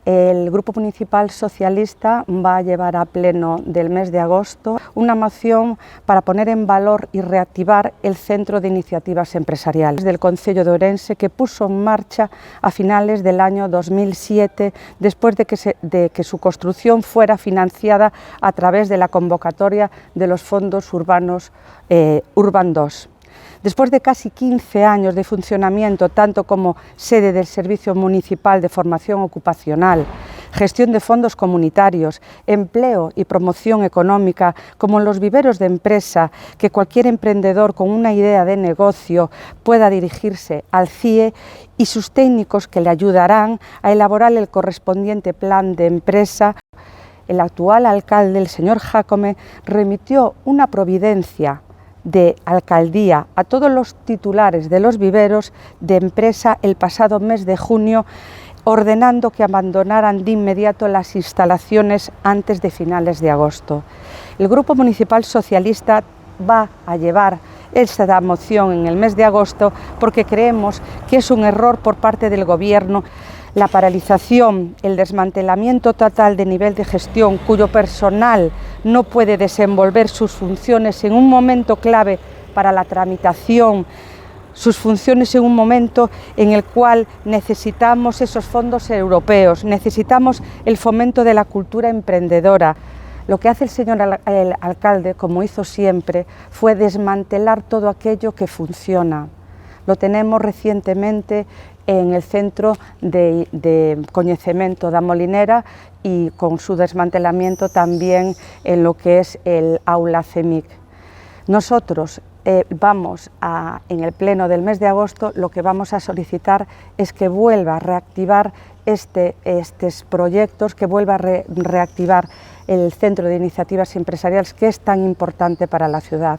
El Grupo Municipal Socialista va a llevar a pleno del mes de agosto una moción para poner en valor y reactivar el Centro de Iniciativas Empresariales del Concello de Ourense, que puso en marcha a finales del año 2007, después de que su construcción fuera financiada a través de la convocatoria de los fondos urbanos Urban 2. Después de casi 15 años de funcionamiento, tanto como sede del Servicio Municipal de Formación Ocupacional, gestión de fondos comunitarios, empleo y promoción económica, como en los viveros de empresa, que cualquier emprendedor con una idea de negocio pueda dirigirse al CIE, y sus técnicos que le ayudarán a elaborar el correspondiente plan de empresa, el actual alcalde, el señor Jácome, remitió una providencia de alcaldía a todos los titulares de los viveros de empresa el pasado mes de junio, ordenando que abandonaran de inmediato las instalaciones antes de finales de agosto. El Grupo Municipal Socialista va a llevar esta moción en el mes de agosto porque creemos que es un error por parte del Gobierno la paralización, el desmantelamiento total de nivel de gestión, cuyo personal no puede desenvolver sus funciones en un momento clave para la tramitación, sus funciones en un momento en el cual necesitamos esos fondos europeos, necesitamos el fomento de la cultura emprendedora. Lo que hace el señor alcalde, como hizo siempre, fue desmantelar todo aquello que funciona. Lo tenemos recientemente en el Centro de Coñecemento da Molinera y con su desmantelamiento también en lo que es el aula CEMIC. Nosotros en el pleno del mes de agosto, lo que vamos a solicitar es que vuelva a reactivar estos proyectos, que vuelva a reactivar el Centro de Iniciativas Empresariales, que es tan importante para la ciudad.